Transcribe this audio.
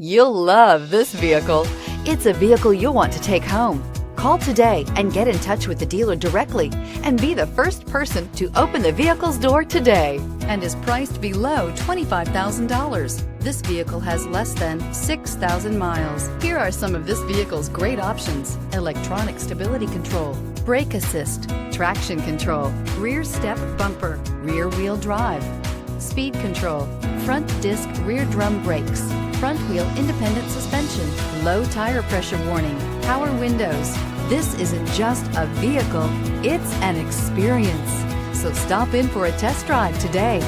You'll love this vehicle. It's a vehicle you'll want to take home. Call today and get in touch with the dealer directly and be the first person to open the vehicle's door today, and is priced below $25,000. This vehicle has less than 6,000 miles. Here are some of this vehicle's great options: electronic stability control, brake assist, traction control, rear step bumper, rear wheel drive, speed control, front disc rear drum brakes, front wheel independent suspension, low tire pressure warning, power windows. This isn't just a vehicle, it's an experience. So stop in for a test drive today.